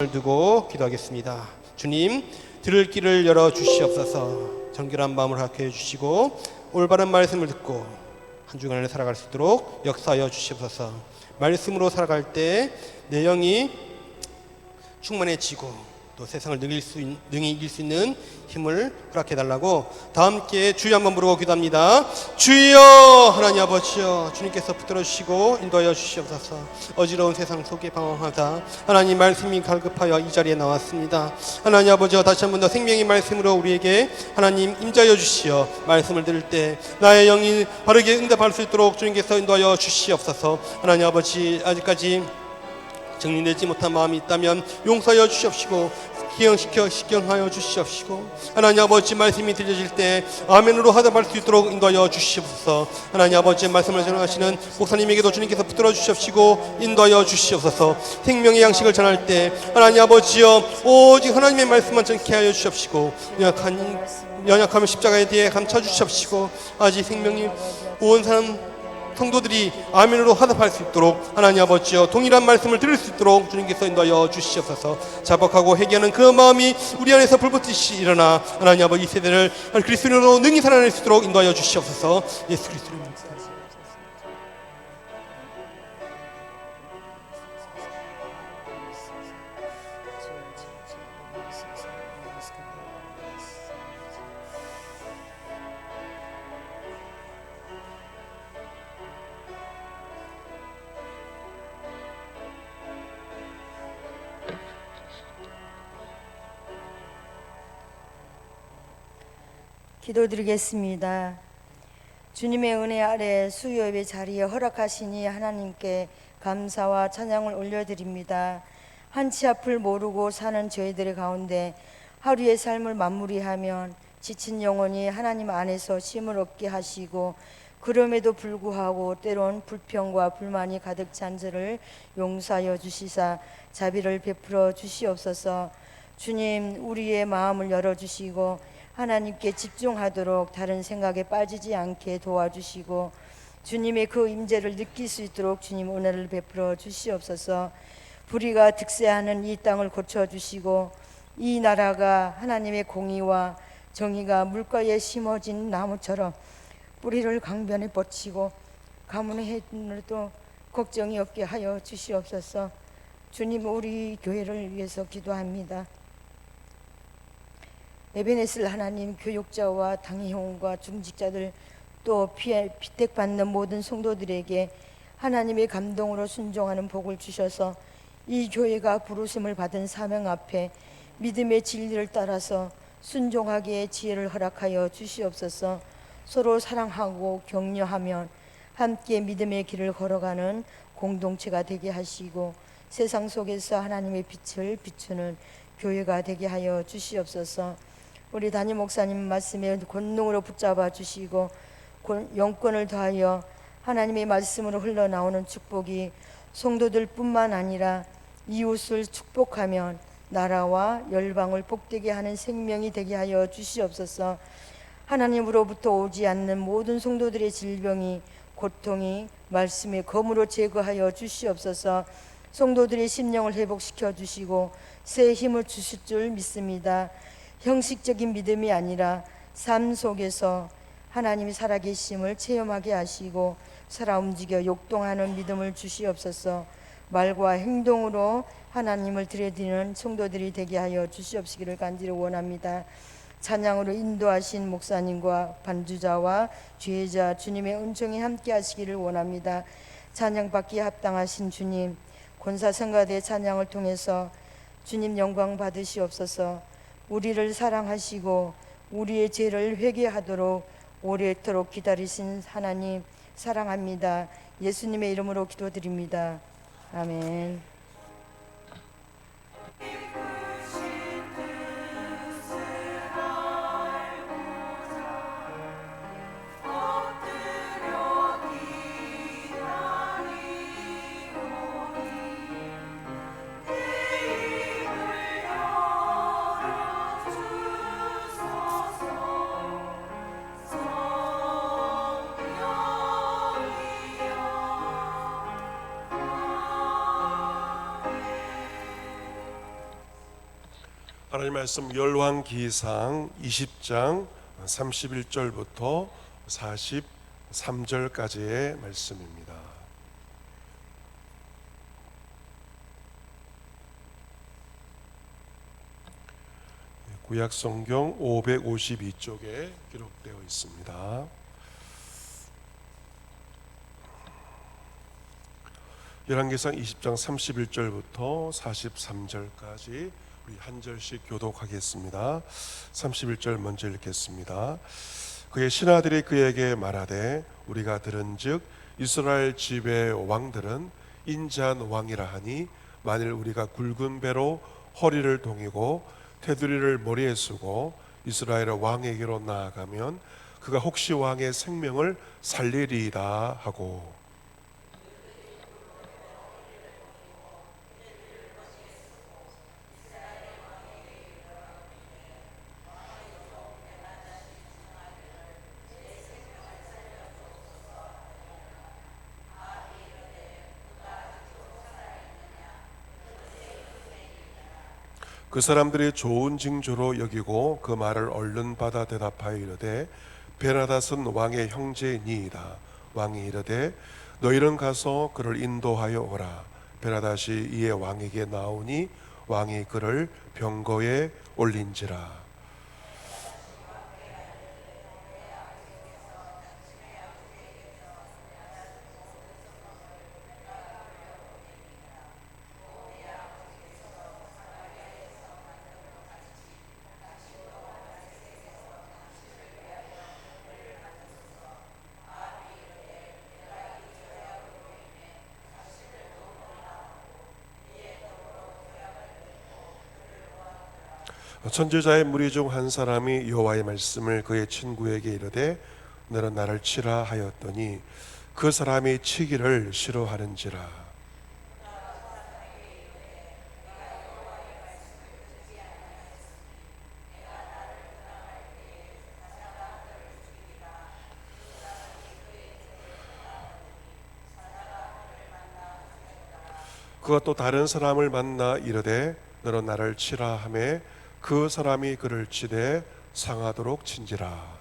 두고 기도하겠습니다. 주님, 들을 길을 열어 주시옵소서. 정결한 마음을 허락해 주시고 올바른 말씀을 듣고 한 주간을 살아갈 수 있도록 역사하여 주시옵소서. 말씀으로 살아갈 때 내 영이 충만해지고 또 세상을 능히 이길 수 있는 힘을 허락해 달라고 다 함께 주여 한번 부르고 기도합니다. 주여 하나님 아버지여, 주님께서 붙들어 주시고 인도하여 주시옵소서. 어지러운 세상 속에 방황하다 하나님 말씀이 갈급하여 이 자리에 나왔습니다. 하나님 아버지여, 다시 한번 더 생명의 말씀으로 우리에게 하나님 임자여 주시어 말씀을 들을 때 나의 영이 바르게 응답할 수 있도록 주님께서 인도하여 주시옵소서. 하나님 아버지, 아직까지 정리되지 못한 마음이 있다면 용서하여 주시옵시고 시경하여 주시옵시고, 하나님 아버지 말씀이 들려질 때 아멘으로 화답할 수 있도록 인도하여 주시옵소서. 하나님 아버지 말씀을 전하시는 목사님에게도 주님께서 붙들어 주시옵시고 인도하여 주시옵소서. 생명의 양식을 전할 때 하나님 아버지여, 오직 하나님의 말씀만 전케 하여 주시옵시고 연약하면 십자가에 대해 감춰 주시옵시고, 아직 생명이 온 사람 성도들이 아멘으로 화답할 수 있도록 하나님 아버지여 동일한 말씀을 들을 수 있도록 주님께서 인도하여 주시옵소서. 자복하고 회개하는 그 마음이 우리 안에서 불붙듯이 일어나 하나님 아버지 이 세대를 그리스도인으로 능히 살아낼 수 있도록 인도하여 주시옵소서. 예수 그리스도의 이름으로 기도드리겠습니다. 주님의 은혜 아래 수요예배 자리에 허락하시니 하나님께 감사와 찬양을 올려드립니다. 한치 앞을 모르고 사는 저희들의 가운데 하루의 삶을 마무리하면 지친 영혼이 하나님 안에서 쉼을 얻게 하시고, 그럼에도 불구하고 때론 불평과 불만이 가득 찬 저를 용서하여 주시사 자비를 베풀어 주시옵소서. 주님, 우리의 마음을 열어주시고 하나님께 집중하도록 다른 생각에 빠지지 않게 도와주시고, 주님의 그 임재를 느낄 수 있도록 주님 은혜를 베풀어 주시옵소서. 불의가 득세하는 이 땅을 고쳐주시고, 이 나라가 하나님의 공의와 정의가 물가에 심어진 나무처럼 뿌리를 강변에 뻗치고 가문의 해도 걱정이 없게 하여 주시옵소서. 주님, 우리 교회를 위해서 기도합니다. 에베네셀 하나님, 교육자와 당회원과 중직자들 또 피택받는 모든 성도들에게 하나님의 감동으로 순종하는 복을 주셔서 이 교회가 부르심을 받은 사명 앞에 믿음의 진리를 따라서 순종하기에 지혜를 허락하여 주시옵소서. 서로 사랑하고 격려하며 함께 믿음의 길을 걸어가는 공동체가 되게 하시고, 세상 속에서 하나님의 빛을 비추는 교회가 되게 하여 주시옵소서. 우리 담임 목사님 말씀에 권능으로 붙잡아 주시고 영권을 더하여 하나님의 말씀으로 흘러나오는 축복이 성도들뿐만 아니라 이웃을 축복하면 나라와 열방을 복되게 하는 생명이 되게 하여 주시옵소서. 하나님으로부터 오지 않는 모든 성도들의 질병이, 고통이 말씀의 검으로 제거하여 주시옵소서. 성도들의 심령을 회복시켜 주시고 새 힘을 주실 줄 믿습니다. 형식적인 믿음이 아니라 삶 속에서 하나님이 살아계심을 체험하게 하시고 살아 움직여 욕동하는 믿음을 주시옵소서. 말과 행동으로 하나님을 드려드리는 성도들이 되게 하여 주시옵시기를 간절히 원합니다. 찬양으로 인도하신 목사님과 반주자와 죄자 주님의 은총이 함께 하시기를 원합니다. 찬양받기에 합당하신 주님, 권사성가대 찬양을 통해서 주님 영광 받으시옵소서. 우리를 사랑하시고 우리의 죄를 회개하도록 오래도록 기다리신 하나님 사랑합니다. 예수님의 이름으로 기도드립니다. 아멘. 하나님 말씀 열왕기상 20장 31절부터 43절까지의 말씀입니다. 구약성경 552쪽에 기록되어 있습니다. 열왕기상 20장 31절부터 43절까지 우리 한 절씩 교독하겠습니다. 31절 먼저 읽겠습니다. 그의 신하들이 그에게 말하되 우리가 들은즉 이스라엘 집의 왕들은 인자한 왕이라 하니 만일 우리가 굵은 배로 허리를 동이고 테두리를 머리에 쓰고 이스라엘 왕에게로 나아가면 그가 혹시 왕의 생명을 살리리이다 하고, 그 사람들이 좋은 징조로 여기고 그 말을 얼른 받아 대답하여 이르되 베나닷은 왕의 형제니이다. 왕이 이르되 너희는 가서 그를 인도하여 오라. 베나닷이 이에 왕에게 나오니 왕이 그를 병거에 올린지라. 선지자의 무리 중 한 사람이 여호와의 말씀을 그의 친구에게 이르되 너는 나를 치라 하였더니 그 사람이 치기를 싫어하는지라. 그가 또 다른 사람을 만나 이르되 너는 나를 치라 하매 그 사람이 그를 치되 상하도록 친지라.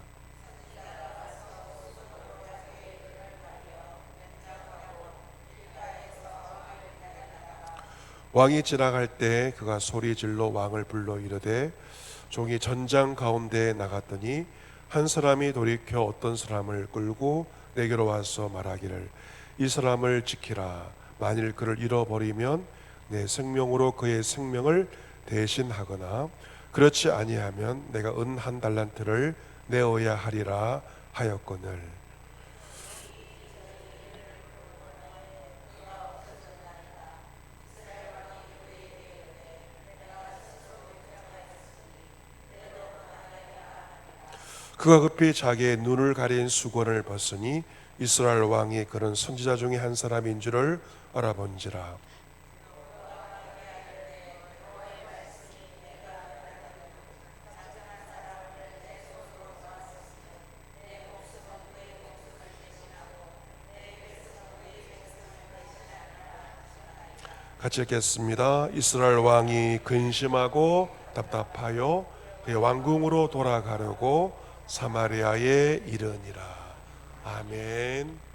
왕이 지나갈 때 그가 소리질러 왕을 불러 이르되 종이 전장 가운데에 나갔더니 한 사람이 돌이켜 어떤 사람을 끌고 내게로 와서 말하기를 이 사람을 지키라. 만일 그를 잃어버리면 내 생명으로 그의 생명을 대신하거나 그렇지 아니하면 내가 은 한 달란트를 내어야 하리라 하였거늘. 그가 급히 자기의 눈을 가린 수건을 벗으니 이스라엘 왕이 그런 선지자 중에 한 사람인 줄을 알아본지라. 같이 읽겠습니다. 이스라엘 왕이 근심하고 답답하여 그의 왕궁으로 돌아가려고 사마리아에 이르니라. 아멘.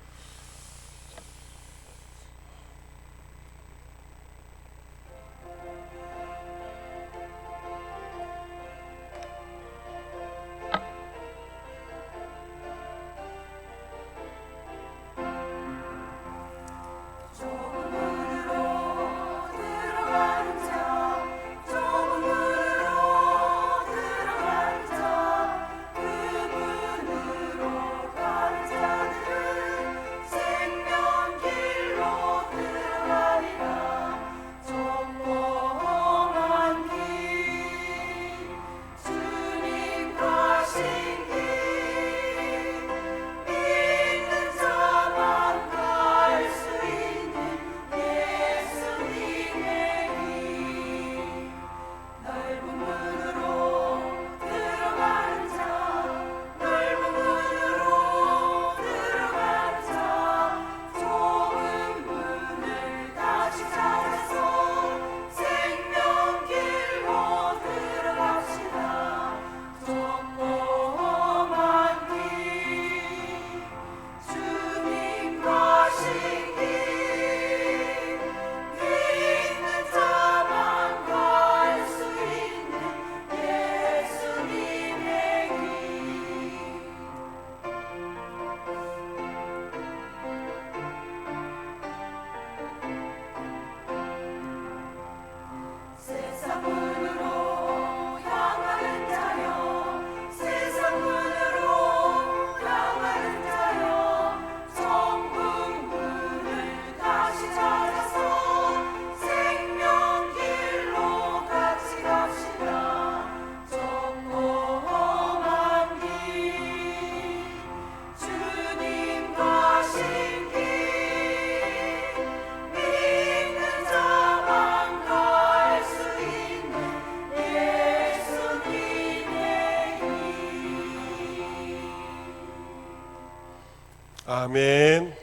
아멘.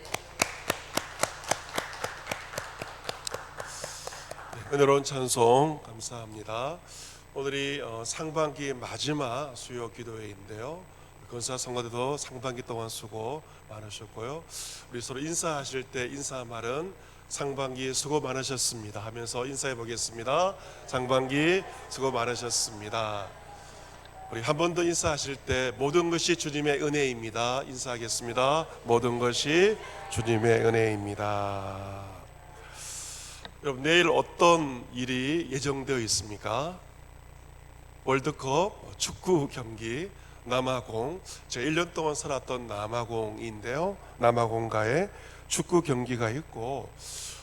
은혜로운 찬송 감사합니다. 오늘이 상반기 마지막 수요 기도회인데요. 권사 성가대도 상반기 동안 수고 많으셨고요. 우리 서로 인사하실 때 인사 말은 상반기 수고 많으셨습니다 하면서 인사해 보겠습니다. 상반기 수고 많으셨습니다. 우리 한 번 더 인사하실 때 모든 것이 주님의 은혜입니다. 인사하겠습니다. 모든 것이 주님의 은혜입니다. 여러분, 내일 어떤 일이 예정되어 있습니까? 월드컵 축구 경기 남아공, 제가 1년 동안 살았던 남아공인데요. 남아공과의 축구 경기가 있고,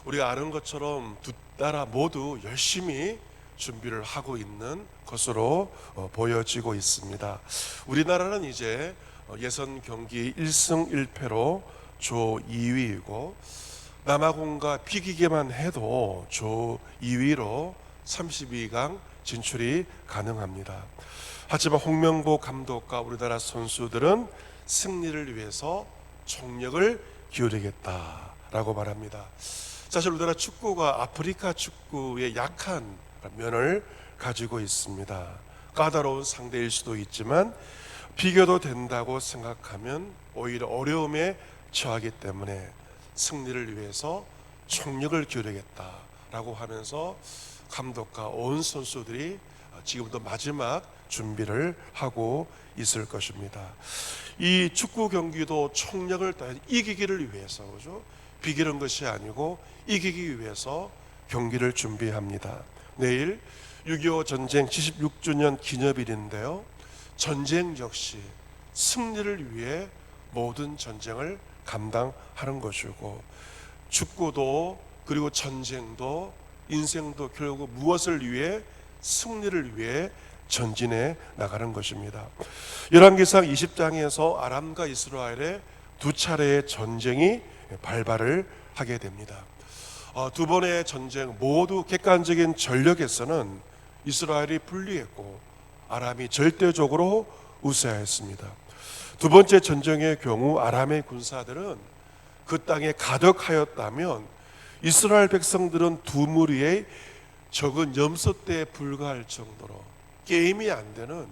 우리가 아는 것처럼 두 나라 모두 열심히 준비를 하고 있는 것으로 보여지고 있습니다. 우리나라는 이제 예선 경기 1승 1패로 조 2위이고, 남아공과 비기기만 해도 조 2위로 32강 진출이 가능합니다. 하지만 홍명보 감독과 우리나라 선수들은 승리를 위해서 총력을 기울이겠다라고 말합니다. 사실 우리나라 축구가 아프리카 축구의 약한 면을 가지고 있습니다. 까다로운 상대일 수도 있지만 비교도 된다고 생각하면 오히려 어려움에 처하기 때문에 승리를 위해서 총력을 기울이겠다라고 하면서 감독과 온 선수들이 지금도 마지막 준비를 하고 있을 것입니다. 이 축구 경기도 총력을 다해 이기기를 위해서, 그죠? 비기는 것이 아니고 이기기 위해서 경기를 준비합니다. 내일 6.25 전쟁 76주년 기념일인데요. 전쟁 역시 승리를 위해 모든 전쟁을 감당하는 것이고, 축구도 그리고 전쟁도 인생도 결국 무엇을 위해? 승리를 위해 전진해 나가는 것입니다. 열왕기상 20장에서 아람과 이스라엘의 두 차례의 전쟁이 발발을 하게 됩니다. 두 번의 전쟁 모두 객관적인 전력에서는 이스라엘이 불리했고 아람이 절대적으로 우세했습니다. 두 번째 전쟁의 경우 아람의 군사들은 그 땅에 가득하였다면 이스라엘 백성들은 두 무리의 적은 염소떼에 불과할 정도로 게임이 안 되는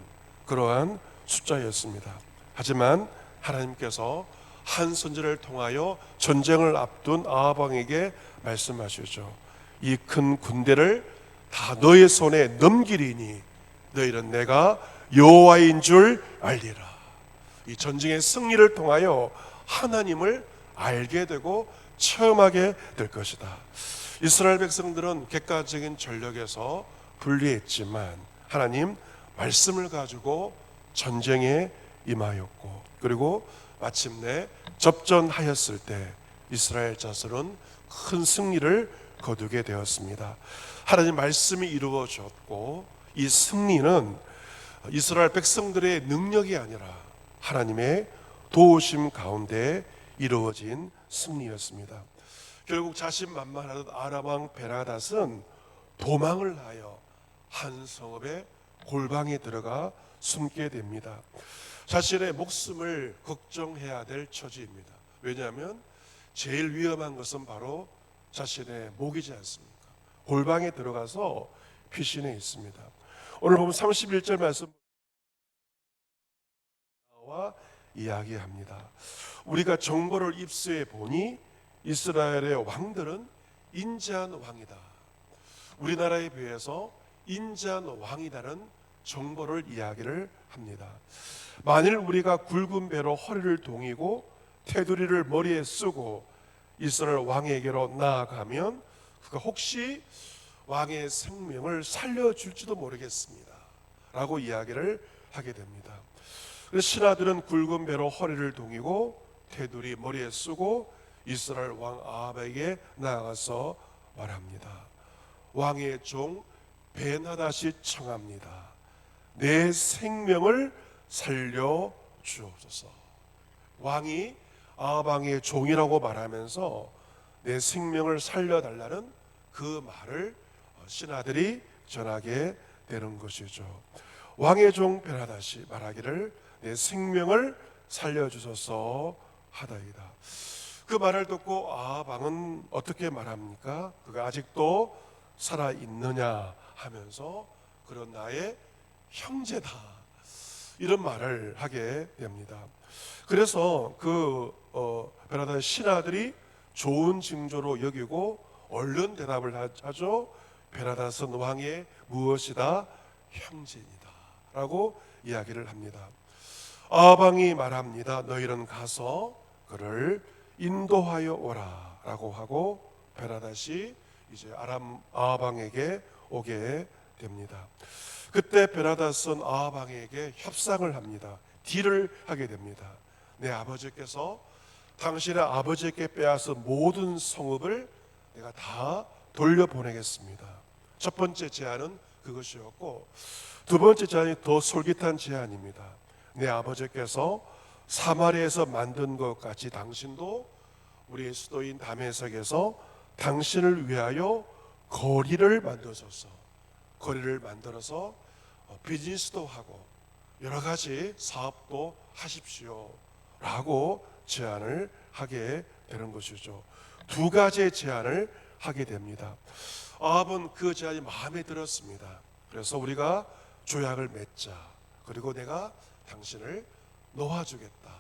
그러한 숫자였습니다. 하지만 하나님께서 한 선지자를 통하여 전쟁을 앞둔 아합 왕에게 말씀하시죠. 이 큰 군대를 다 너의 손에 넘기리니 너희는 내가 여호와인 줄 알리라. 이 전쟁의 승리를 통하여 하나님을 알게 되고 체험하게 될 것이다. 이스라엘 백성들은 객관적인 전력에서 불리했지만 하나님 말씀을 가지고 전쟁에 임하였고, 그리고 마침내 접전하였을 때 이스라엘 자손은 큰 승리를 거두게 되었습니다. 하나님 말씀이 이루어졌고, 이 승리는 이스라엘 백성들의 능력이 아니라 하나님의 도우심 가운데 이루어진 승리였습니다. 결국 자신만만하던 아람 왕 베나닷은 도망을 하여 한 성읍의 골방에 들어가 숨게 됩니다. 자신의 목숨을 걱정해야 될 처지입니다. 왜냐하면 제일 위험한 것은 바로 자신의 목이지 않습니까? 골방에 들어가서 피신해 있습니다. 오늘 보면 31절 말씀 와 이야기합니다. 우리가 정보를 입수해 보니 이스라엘의 왕들은 인자한 왕이다. 우리나라에 비해서 인자한 왕이라는 정보를 이야기를 합니다. 만일 우리가 굵은 배로 허리를 동이고 테두리를 머리에 쓰고 이스라엘 왕에게로 나아가면 그가 혹시 왕의 생명을 살려줄지도 모르겠습니다 라고 이야기를 하게 됩니다. 그래서 신하들은 굵은 배로 허리를 동이고 테두리 머리에 쓰고 이스라엘 왕 아합에게 나아가서 말합니다. 왕의 종 베나닷이 청합니다. 내 생명을 살려 주옵소서. 왕이 아합 왕의 종이라고 말하면서 내 생명을 살려달라는 그 말을 신하들이 전하게 되는 것이죠. 왕의 종 베나닷이 말하기를 내 생명을 살려주소서 하다이다. 그 말을 듣고 아방은 어떻게 말합니까? 그가 아직도 살아 있느냐 하면서 그런 나의 형제다, 이런 말을 하게 됩니다. 그래서 베라다의 신하들이 좋은 징조로 여기고 얼른 대답을 하죠. 베라다선 왕의 무엇이다? 형제이다 라고 이야기를 합니다. 아방이 말합니다. 너희는 가서 그를 인도하여 오라 라고 하고 베라다시 이제 아람 아방에게 오게 됩니다. 그때 베라다선 아방에게 협상을 합니다. 딜을 하게 됩니다. 내 아버지께서 당신의 아버지께 빼앗은 모든 성읍을 내가 다 돌려보내겠습니다. 첫 번째 제안은 그것이었고, 두 번째 제안이 더 솔깃한 제안입니다. 내 아버지께서 사마리아에서 만든 것 같이 당신도 우리 수도인 다메섹에서 당신을 위하여 거리를 만들어서 비즈니스도 하고 여러 가지 사업도 하십시오 라고 제안을 하게 되는 것이죠. 두 가지의 제안을 하게 됩니다. 아합은 그 제안이 마음에 들었습니다. 그래서 우리가 조약을 맺자. 그리고 내가 당신을 놓아주겠다,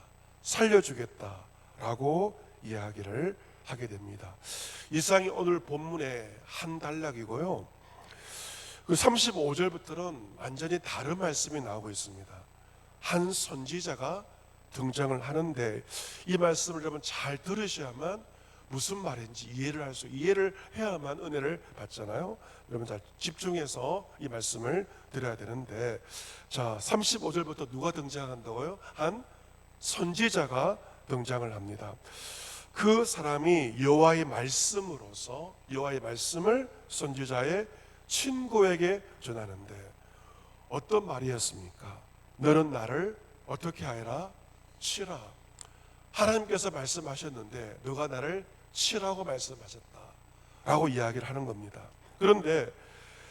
살려주겠다 라고 이야기를 하게 됩니다. 이상이 오늘 본문의 한 단락이고요. 그 35절부터는 완전히 다른 말씀이 나오고 있습니다. 한 선지자가 등장을 하는데 이 말씀을 여러분 잘 들으셔야만 무슨 말인지 이해를 해야만 은혜를 받잖아요. 여러분 잘 집중해서 이 말씀을 드려야 되는데, 자 35절부터 누가 등장한다고요? 한 선지자가 등장을 합니다. 그 사람이 여호와의 말씀으로서 여호와의 말씀을 선지자의 친구에게 전하는데 어떤 말이었습니까? 너는 나를 어떻게 하여라? 치라. 하나님께서 말씀하셨는데 너가 나를 치라고 말씀하셨다 라고 이야기를 하는 겁니다. 그런데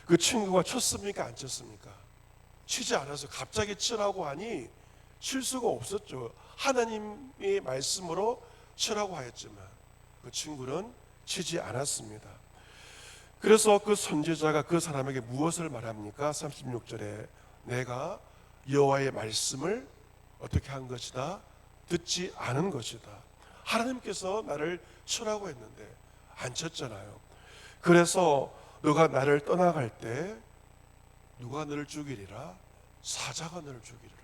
그 친구가 쳤습니까? 안 쳤습니까? 치지 않아서 갑자기 치라고 하니 칠 수가 없었죠. 하나님의 말씀으로 치라고 하였지만 그 친구는 치지 않았습니다. 그래서 그 선지자가 그 사람에게 무엇을 말합니까? 36절에 내가 여호와의 말씀을 어떻게 한 것이다? 듣지 않은 것이다. 하나님께서 나를 치라고 했는데 안 쳤잖아요. 그래서 너가 나를 떠나갈 때 누가 너를 죽이리라? 사자가 너를 죽이리라.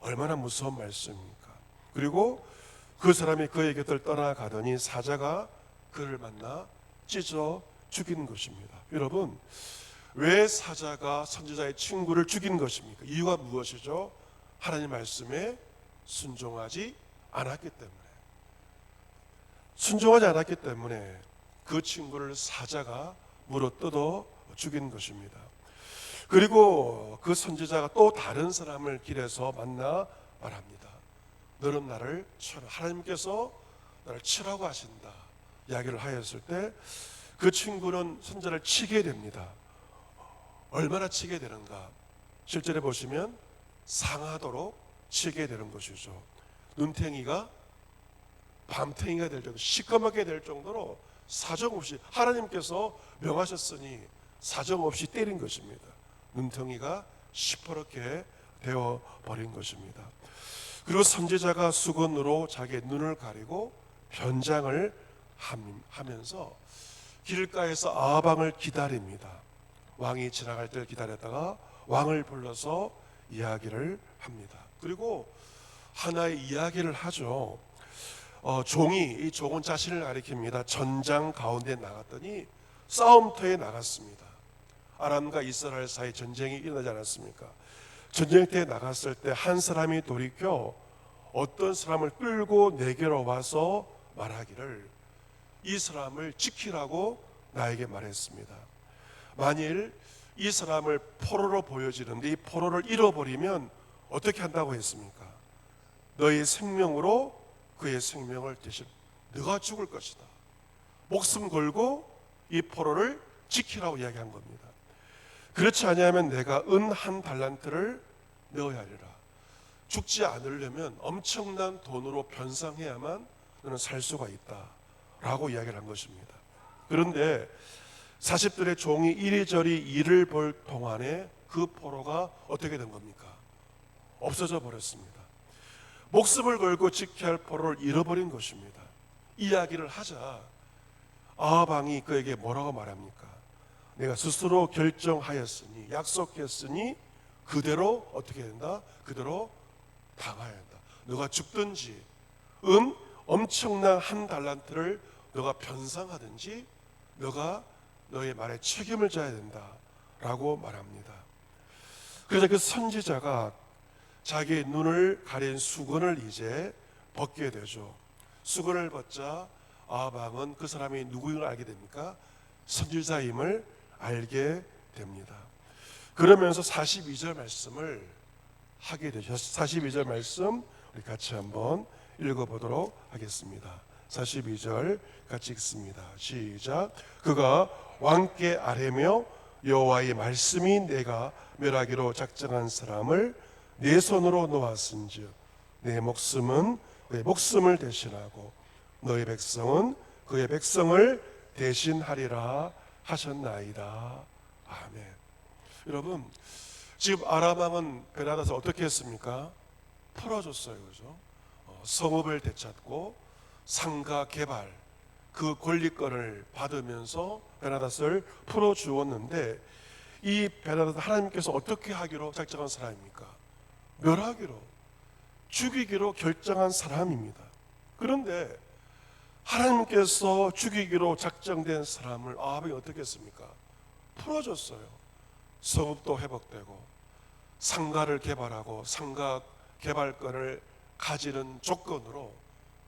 얼마나 무서운 말씀입니까? 그리고 그 사람이 그의 곁을 떠나가더니 사자가 그를 만나 찢어 죽인 것입니다. 여러분, 왜 사자가 선지자의 친구를 죽인 것입니까? 이유가 무엇이죠? 하나님 말씀에 순종하지 않았기 때문에 그 친구를 사자가 물어뜯어 죽인 것입니다. 그리고 그 선지자가 또 다른 사람을 길에서 만나 말합니다. 너는 나를 쳐라. 하나님께서 나를 치라고 하신다 이야기를 하였을 때 그 친구는 선지자를 치게 됩니다. 얼마나 치게 되는가? 실제로 보시면 상하도록 치게 되는 것이죠. 눈탱이가 밤탱이가 될 정도, 시꺼멓게 될 정도로 사정없이 하나님께서 명하셨으니 사정없이 때린 것입니다. 눈탱이가 시퍼렇게 되어 버린 것입니다. 그리고 선지자가 수건으로 자기의 눈을 가리고 변장을 하면서 길가에서 아방을 기다립니다. 왕이 지나갈 때를 기다렸다가 왕을 불러서 이야기를 합니다. 그리고 하나의 이야기를 하죠. 이 종은 자신을 가리킵니다. 전장 가운데 나갔더니 싸움터에 나갔습니다. 아람과 이스라엘 사이 전쟁이 일어나지 않았습니까? 전쟁터에 나갔을 때 한 사람이 돌이켜 어떤 사람을 끌고 내게로 와서 말하기를 이 사람을 지키라고 나에게 말했습니다. 만일 이 사람을 포로로 보여지는데 이 포로를 잃어버리면 어떻게 한다고 했습니까? 너의 생명으로 그의 생명을 대신 너가 죽을 것이다. 목숨 걸고 이 포로를 지키라고 이야기한 겁니다. 그렇지 아니하면 내가 은 한 달란트를 넣어야 하리라. 죽지 않으려면 엄청난 돈으로 변상해야만 너는 살 수가 있다 라고 이야기를 한 것입니다. 그런데 40들의 종이 이리저리 일을 볼 동안에 그 포로가 어떻게 된 겁니까? 없어져 버렸습니다. 목숨을 걸고 지켜야 할 포로를 잃어버린 것입니다. 이야기를 하자 아방이 그에게 뭐라고 말합니까? 내가 스스로 결정하였으니, 약속했으니 그대로 어떻게 된다? 그대로 당해야 한다. 너가 죽든지 엄청난 한 달란트를 너가 변상하든지 너가 너의 말에 책임을 져야 된다 라고 말합니다. 그래서 그 선지자가 자기의 눈을 가린 수건을 이제 벗게 되죠. 수건을 벗자 아방은 그 사람이 누구임을 알게 됩니까? 선지자임을 알게 됩니다. 그러면서 42절 말씀을 하게 되죠. 42절 말씀 우리 같이 한번 읽어보도록 하겠습니다. 42절 같이 읽습니다. 시작. 그가 왕께 아뢰며 여호와의 말씀이 내가 멸하기로 작정한 사람을 내 손으로 놓았은즉 내 목숨은 내 목숨을 대신하고 너의 백성은 그의 백성을 대신하리라 하셨나이다. 아멘. 여러분, 지금 아람 왕은 베나다스 어떻게 했습니까? 풀어줬어요, 그죠? 성읍을 되찾고 상가 개발 그 권리권을 받으면서 베나다스를 풀어주었는데, 이 베나다스 하나님께서 어떻게 하기로 작정한 사람입니까? 멸하기로, 죽이기로 결정한 사람입니다. 그런데 하나님께서 죽이기로 작정된 사람을 아합이 어떻게 했습니까? 풀어줬어요. 성읍도 회복되고 상가를 개발하고 상가 개발권을 가지는 조건으로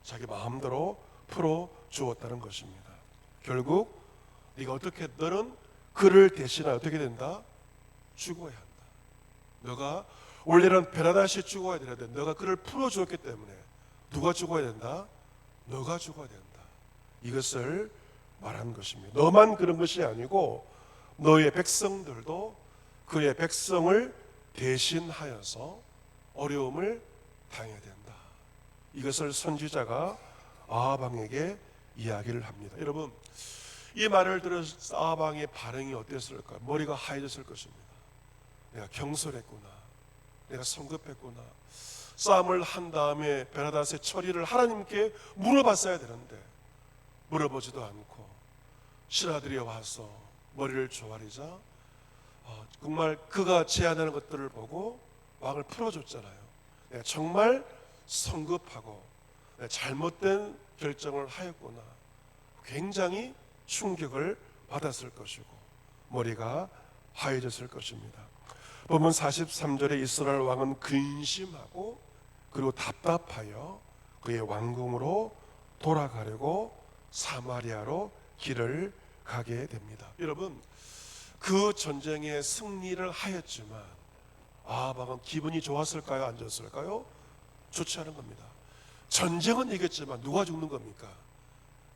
자기 마음대로 풀어주었다는 것입니다. 결국 네가 어떻게, 너는 그를 대신하여 어떻게 된다? 죽어야 한다. 너가 원래는 베나다시 죽어야 되는데 너가 그를 풀어주었기 때문에 누가 죽어야 된다? 너가 죽어야 된다. 이것을 말한 것입니다. 너만 그런 것이 아니고 너의 백성들도 그의 백성을 대신하여서 어려움을 당해야 된다. 이것을 선지자가 아합왕에게 이야기를 합니다. 여러분, 이 말을 들어서 아합왕의 반응이 어땠을까? 머리가 하얘졌을 것입니다. 내가 경솔했구나, 내가 성급했구나. 싸움을 한 다음에 베나다스의 처리를 하나님께 물어봤어야 되는데 물어보지도 않고 신하들이 와서 머리를 조아리자 정말 그가 제안하는 것들을 보고 왕을 풀어줬잖아요. 내가 정말 성급하고 내가 잘못된 결정을 하였구나. 굉장히 충격을 받았을 것이고 머리가 하얘졌을 것입니다. 보면 43절에 이스라엘 왕은 근심하고 그리고 답답하여 그의 왕궁으로 돌아가려고 사마리아로 길을 가게 됩니다. 여러분, 그 전쟁에 승리를 하였지만 아합 왕은 기분이 좋았을까요? 안 좋았을까요? 좋지 않은 겁니다. 전쟁은 이겼지만 누가 죽는 겁니까?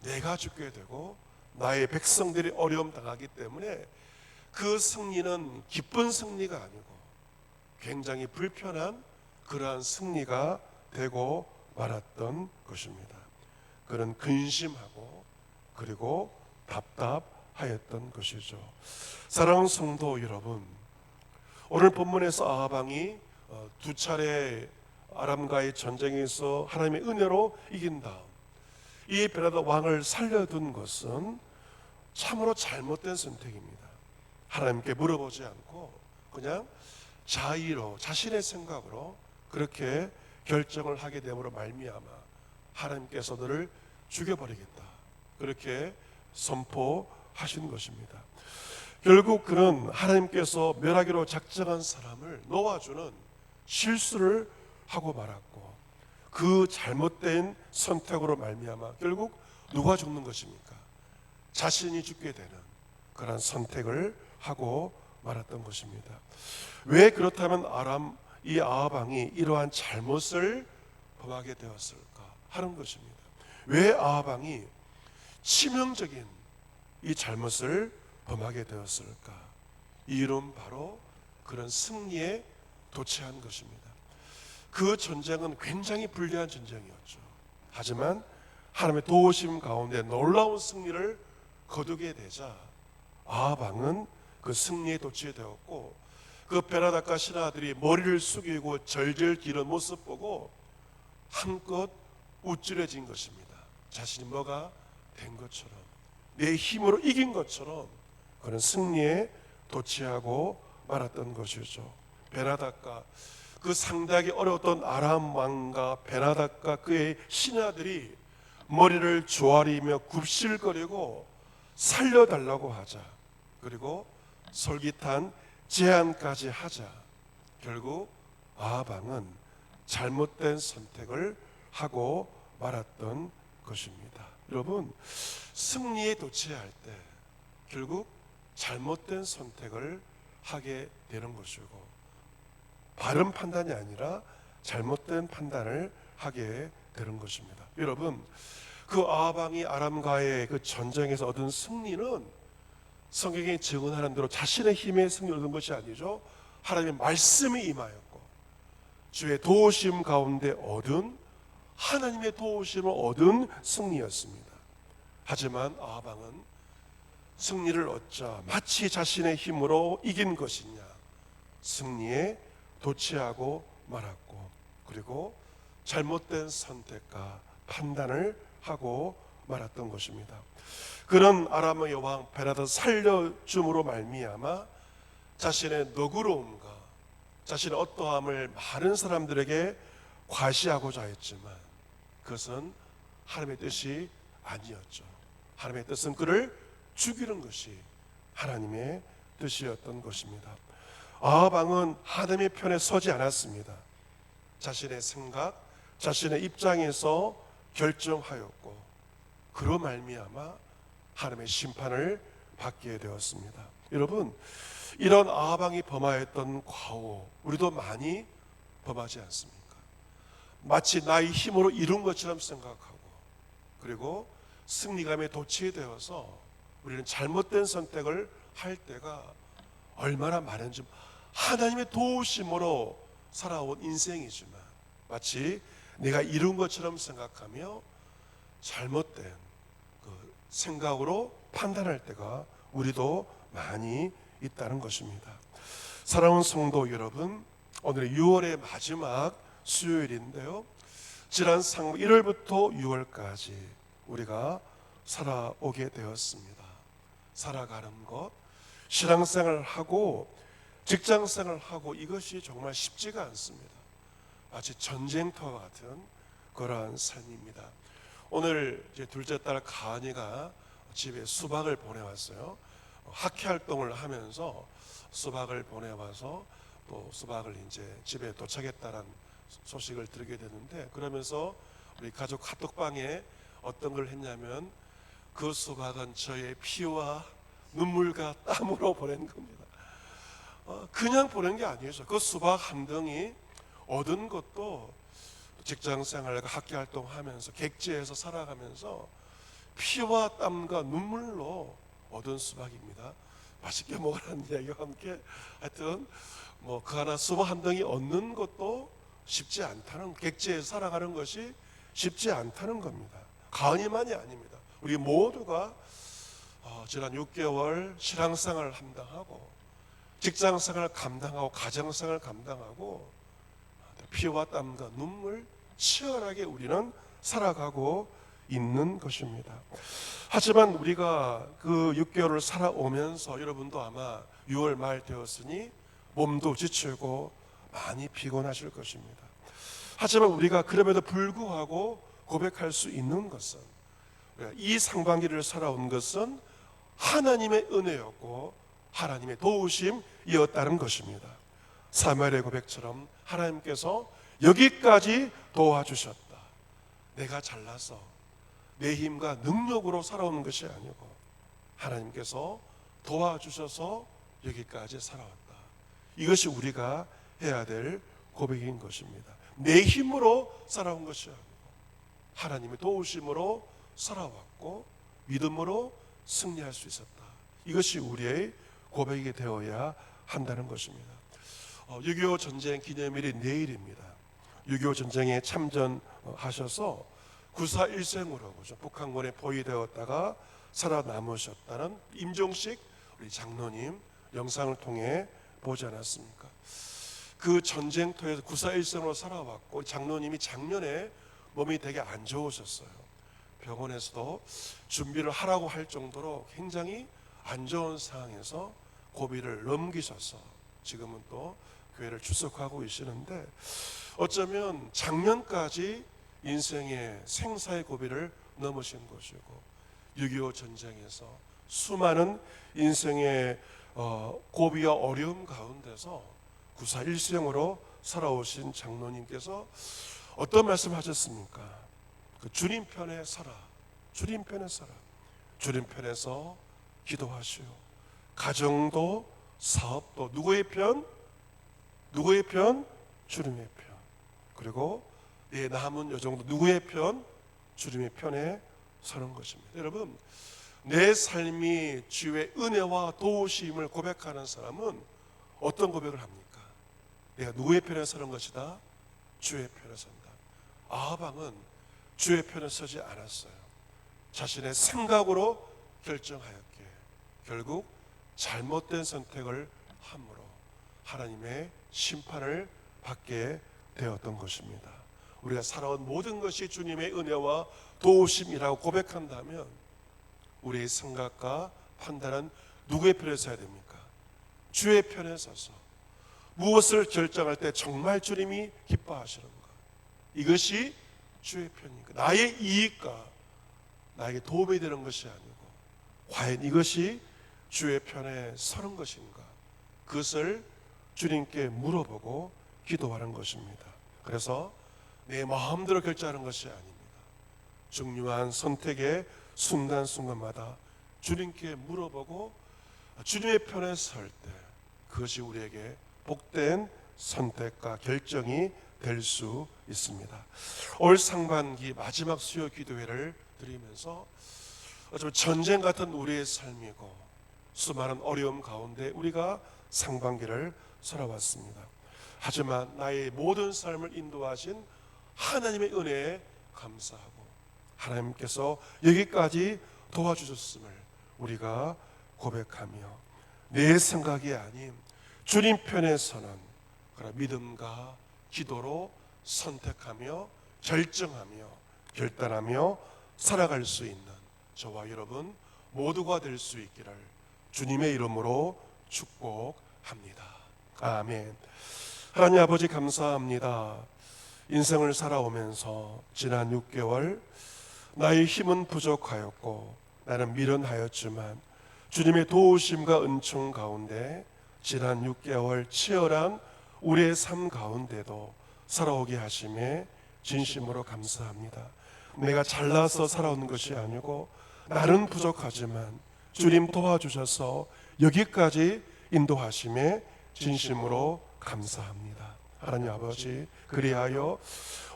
내가 죽게 되고 나의 백성들이 어려움 당하기 때문에 그 승리는 기쁜 승리가 아니고 굉장히 불편한 그러한 승리가 되고 말았던 것입니다. 그런 근심하고 그리고 답답하였던 것이죠. 사랑하는 성도 여러분, 오늘 본문에서 아합 왕이 두 차례 아람과의 전쟁에서 하나님의 은혜로 이긴 다음 이 베나다 왕을 살려둔 것은 참으로 잘못된 선택입니다. 하나님께 물어보지 않고 그냥 자의로 자신의 생각으로 그렇게 결정을 하게 됨으로 말미암아 하나님께서 너를 죽여버리겠다, 그렇게 선포하신 것입니다. 결국 그는 하나님께서 멸하기로 작정한 사람을 놓아주는 실수를 하고 말았고 그 잘못된 선택으로 말미암아 결국 누가 죽는 것입니까? 자신이 죽게 되는 그런 선택을 하고 말았던 것입니다. 왜 그렇다면 이 아합 왕이 이러한 잘못을 범하게 되었을까 하는 것입니다. 왜 아합 왕이 치명적인 이 잘못을 범하게 되었을까? 이유는 바로 그런 승리에 도취한 것입니다. 그 전쟁은 굉장히 불리한 전쟁이었죠. 하지만 하나님의 도우심 가운데 놀라운 승리를 거두게 되자 아합 왕은 그 승리에 도취되었고, 그 베나다카 신하들이 머리를 숙이고 절절 기는 모습 보고 한껏 우쭐해진 것입니다. 자신이 뭐가 된 것처럼, 내 힘으로 이긴 것처럼 그는 승리에 도취하고 말았던 것이죠. 베나다카, 그 상당히 어려웠던 아람 왕과 베나다카 그의 신하들이 머리를 조아리며 굽실거리고 살려달라고 하자, 그리고 솔깃한 제안까지 하자, 결국 아합 왕은 잘못된 선택을 하고 말았던 것입니다. 여러분, 승리에 도취할 때 결국 잘못된 선택을 하게 되는 것이고, 바른 판단이 아니라 잘못된 판단을 하게 되는 것입니다. 여러분, 그 아합 왕이 아람과의 그 전쟁에서 얻은 승리는 성경이 증언하는 대로 자신의 힘의 승리를 얻은 것이 아니죠. 하나님의 말씀이 임하였고 주의 도우심 가운데 얻은, 하나님의 도우심을 얻은 승리였습니다. 하지만 아합 왕은 승리를 얻자 마치 자신의 힘으로 이긴 것이냐, 승리에 도취하고 말았고, 그리고 잘못된 선택과 판단을 하고 말았던 것입니다. 그런 아람의 왕 베나다를 살려줌으로 말미암아 자신의 너그러움과 자신의 어떠함을 많은 사람들에게 과시하고자 했지만 그것은 하나님의 뜻이 아니었죠. 하나님의 뜻은 그를 죽이는 것이 하나님의 뜻이었던 것입니다. 아합 왕은 하나님의 편에 서지 않았습니다. 자신의 생각, 자신의 입장에서 결정하였고, 그로 말미암아 하나님의 심판을 받게 되었습니다. 여러분, 이런 아합 왕이 범하였던 과오, 우리도 많이 범하지 않습니까? 마치 나의 힘으로 이룬 것처럼 생각하고, 그리고 승리감에 도취되어서 우리는 잘못된 선택을 할 때가 얼마나 많은지, 하나님의 도우심으로 살아온 인생이지만 마치 내가 이룬 것처럼 생각하며 잘못된 그 생각으로 판단할 때가 우리도 많이 있다는 것입니다. 사랑하는 성도 여러분, 오늘 6월의 마지막 수요일인데요, 지난 상무 1월부터 6월까지 우리가 살아오게 되었습니다. 살아가는 것, 신앙생활을 하고 직장생활을 하고, 이것이 정말 쉽지가 않습니다. 마치 전쟁터와 같은 그러한 삶입니다. 오늘 이제 둘째 딸 가은이가 집에 수박을 보내왔어요. 학회 활동을 하면서 수박을 보내와서 또 수박을 이제 집에 도착했다는 소식을 들게 되는데, 그러면서 우리 가족 카톡방에 어떤 걸 했냐면, 그 수박은 저의 피와 눈물과 땀으로 보낸 겁니다. 그냥 보낸 게 아니죠. 그 수박 한 덩이 얻은 것도 직장생활과 학교활동하면서 객지에서 살아가면서 피와 땀과 눈물로 얻은 수박입니다. 맛있게 먹으라는 이야기와 함께 하여튼 뭐 그 하나 수박 한 덩이 얻는 것도 쉽지 않다는, 객지에서 살아가는 것이 쉽지 않다는 겁니다. 가은이만이 아닙니다. 우리 모두가 지난 6개월 신앙생활을 감당하고 직장생활을 감당하고 가정생활을 감당하고 피와 땀과 눈물 치열하게 우리는 살아가고 있는 것입니다. 하지만 우리가 그 6개월을 살아오면서 여러분도 아마 6월 말 되었으니 몸도 지치고 많이 피곤하실 것입니다. 하지만 우리가 그럼에도 불구하고 고백할 수 있는 것은, 이 상반기를 살아온 것은 하나님의 은혜였고 하나님의 도우심이었다는 것입니다. 사무엘의 고백처럼 하나님께서 여기까지 도와주셨다. 내가 잘나서 내 힘과 능력으로 살아오는 것이 아니고 하나님께서 도와주셔서 여기까지 살아왔다. 이것이 우리가 해야 될 고백인 것입니다. 내 힘으로 살아온 것이 아니고 하나님의 도우심으로 살아왔고 믿음으로 승리할 수 있었다. 이것이 우리의 고백이 되어야 한다는 것입니다. 6.25 전쟁 기념일이 내일입니다. 6.25 전쟁에 참전하셔서 9.4일생으로 북한군에 포위되었다가 살아남으셨다는 임종식 우리 장로님 영상을 통해 보지 않았습니까? 그 전쟁터에서 9.4일생으로 살아왔고 장로님이 작년에 몸이 되게 안 좋으셨어요. 병원에서도 준비를 하라고 할 정도로 굉장히 안 좋은 상황에서 고비를 넘기셔서 지금은 또 교회를 출석하고 계시는데, 어쩌면 작년까지 인생의 생사의 고비를 넘으신 것이고 6.25 전쟁에서 수많은 인생의 고비와 어려움 가운데서 9.4일생으로 살아오신 장로님께서 어떤 말씀하셨습니까? 그 주님 편에 서라, 주님 편에 서라, 주님 편에서 기도하시오. 가정도 사업도 누구의 편? 누구의 편? 주님의 편. 그리고 내 남은 여정도 누구의 편? 주님의 편에 서는 것입니다. 여러분, 내 삶이 주의 은혜와 도우심을 고백하는 사람은 어떤 고백을 합니까? 내가 누구의 편에 서는 것이다? 주의 편에 선다. 아하방은 주의 편에 서지 않았어요. 자신의 생각으로 결정하였기에 결국 잘못된 선택을 함으로 하나님의 심판을 받게 되었던 것입니다. 우리가 살아온 모든 것이 주님의 은혜와 도우심이라고 고백한다면 우리의 생각과 판단은 누구의 편에 서야 됩니까? 주의 편에 서서 무엇을 결정할 때 정말 주님이 기뻐하시는가, 이것이 주의 편인가, 나의 이익과 나에게 도움이 되는 것이 아니고 과연 이것이 주의 편에 서는 것인가, 그것을 주님께 물어보고 기도하는 것입니다. 그래서 내 마음대로 결정하는 것이 아닙니다. 중요한 선택의 순간순간마다 주님께 물어보고 주님의 편에 설 때 그것이 우리에게 복된 선택과 결정이 될 수 있습니다. 올 상반기 마지막 수요 기도회를 드리면서 어쩌면 전쟁 같은 우리의 삶이고 수많은 어려움 가운데 우리가 상반기를 살아왔습니다. 하지만 나의 모든 삶을 인도하신 하나님의 은혜에 감사하고 하나님께서 여기까지 도와주셨음을 우리가 고백하며 내 생각이 아닌 주님 편에 서는 그런 믿음과 기도로 선택하며 결정하며 결단하며 살아갈 수 있는 저와 여러분 모두가 될 수 있기를 주님의 이름으로 축복합니다. 아멘. 하나님 아버지 감사합니다. 인생을 살아오면서 지난 6개월 나의 힘은 부족하였고 나는 미련하였지만 주님의 도우심과 은총 가운데 지난 6개월 치열한 우리의 삶 가운데도 살아오게 하심에 진심으로 감사합니다. 내가 잘나서 살아오는 것이 아니고 나는 부족하지만 주님 도와주셔서 여기까지 인도하심에 진심으로 감사합니다. 하나님 아버지, 그리하여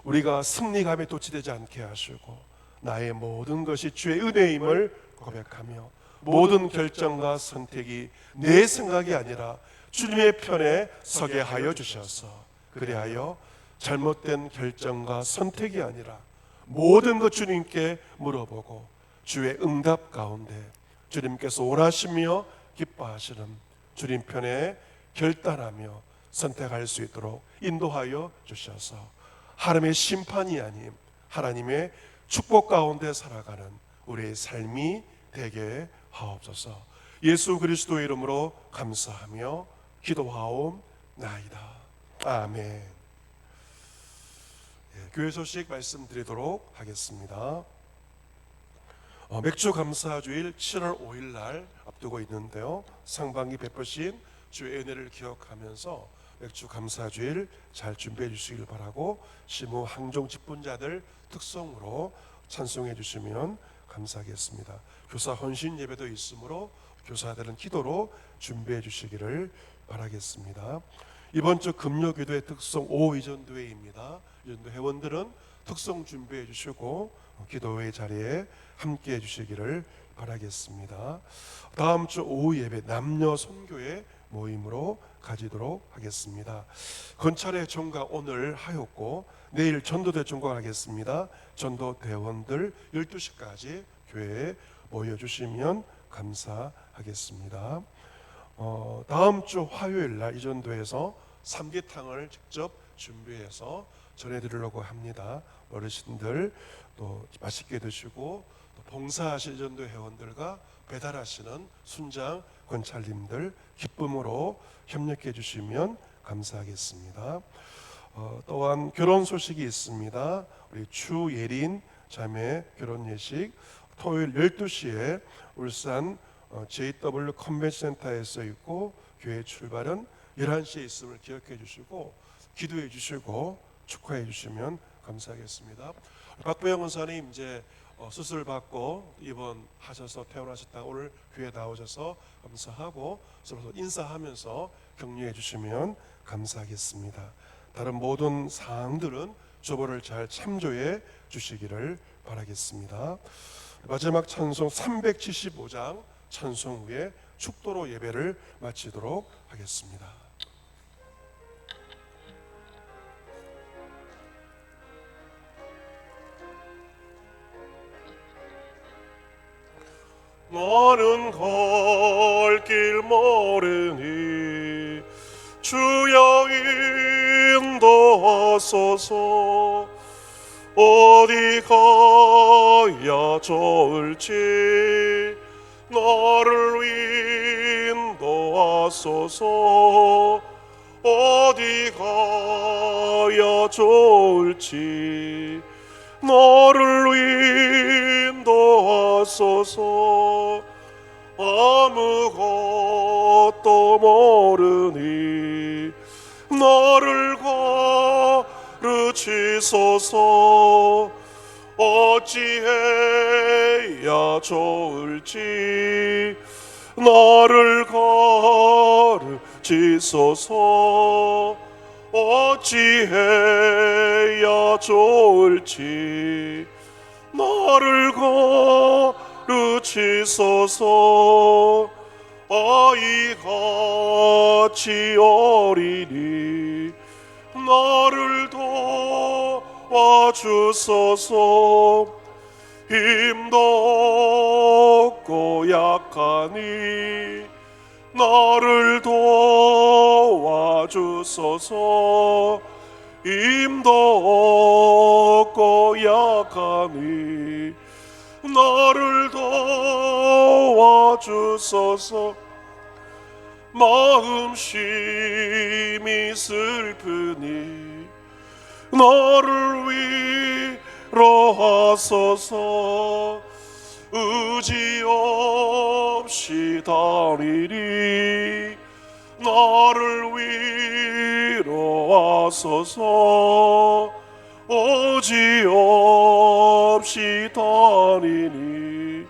우리가 승리감에 도취되지 않게 하시고 나의 모든 것이 주의 은혜임을 고백하며 모든 결정과 선택이 내 생각이 아니라 주님의 편에 서게 하여 주셔서 그리하여 잘못된 결정과 선택이 아니라 모든 것 주님께 물어보고 주의 응답 가운데 주님께서 원하시며 기뻐하시는 주님 편에 결단하며 선택할 수 있도록 인도하여 주셔서 하나님의 심판이 아닌 하나님의 축복 가운데 살아가는 우리의 삶이 되게 하옵소서. 예수 그리스도의 이름으로 감사하며 기도하옵나이다. 아멘. 교회 소식 말씀드리도록 하겠습니다. 맥주 감사주일 7월 5일 날 앞두고 있는데요. 상반기 베푸신 주의 은혜를 기억하면서 맥주 감사주일 잘 준비해 주시길 바라고 시무 항종 직분자들 특성으로 찬송해 주시면 감사하겠습니다. 교사 헌신 예배도 있으므로 교사들은 기도로 준비해 주시기를 바라겠습니다. 이번 주 금요기도의 특성 5 이전도회입니다. 이전도 회원들은 특성 준비해 주시고 기도회 자리에 함께 해 주시기를 바라겠습니다. 다음 주 오후 예배 남녀 선교회 모임으로 가지도록 하겠습니다. 건찰의 종각 오늘 하였고 내일 전도대 종각하겠습니다. 전도대원들 12시까지 교회에 모여주시면 감사하겠습니다. 다음 주 화요일 날 이 전도에서 삼계탕을 직접 준비해서 전해드리려고 합니다. 어르신들 또 맛있게 드시고 또 봉사하실 전도 회원들과 배달하시는 순장 권찰님들 기쁨으로 협력해 주시면 감사하겠습니다. 또한 결혼 소식이 있습니다. 우리 추예린 자매 결혼 예식 토요일 12시에 울산 JW 컨벤션 센터에서 있고 교회 출발은 11시에 있음을 기억해 주시고 기도해 주시고 축하해 주시면 감사하겠습니다. 박보영 원사님 이제 수술 받고 입원하셔서 퇴원하셨다가 오늘 교회 나오셔서 감사하고 서로 인사하면서 격려해 주시면 감사하겠습니다. 다른 모든 사항들은 조보를 잘 참조해 주시기를 바라겠습니다. 마지막 찬송 375장 찬송 후에 축도로 예배를 마치도록 하겠습니다. 나는 갈 길 모르니 주여 인도하소서. 어디 가야 좋을지 나를 인도하소서. 어디 가야 좋을지 나를 인도하소서. 아무것도 모르니 나를 가르치소서. 어찌해야 좋을지 나를 가르치소서. 어찌해야 좋을지 나를 가르치소서. 아이같이 어리니 나를 도와주소서. 힘도 없고 약하니 나를 도와주소서. 힘도 없고 약하니 나를 도와주소서. 마음 심히 슬프니 나를 위로하소서. 의지 없이 다니리 나를 위로하소서. 의지 없이 다니니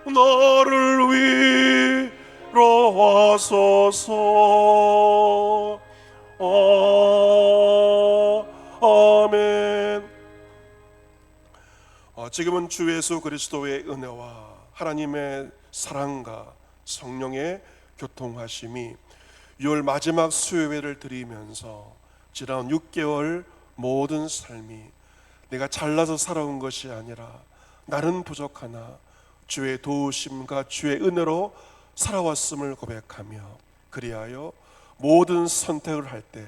나를 위로하소서. 아멘. 지금은 주 예수 그리스도의 은혜와 하나님의 사랑과 성령의 교통하심이 6월 마지막 수요예배를 드리면서 지난 6개월 모든 삶이 내가 잘나서 살아온 것이 아니라 나는 부족하나 주의 도우심과 주의 은혜로 살아왔음을 고백하며 그리하여 모든 선택을 할 때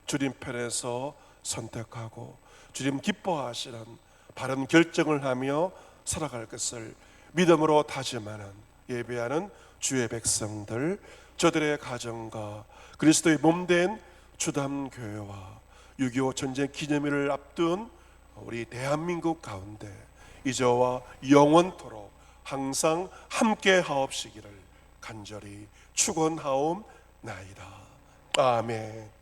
주님 편에서 선택하고 주님 기뻐하시는 바른 결정을 하며 살아갈 것을 믿음으로 다짐하는 예배하는 주의 백성들, 저들의 가정과 그리스도의 몸된 주담교회와 6.25 전쟁 기념일을 앞둔 우리 대한민국 가운데 이제와 영원토록 항상 함께 하옵시기를 간절히 축원하옵나이다. 아멘.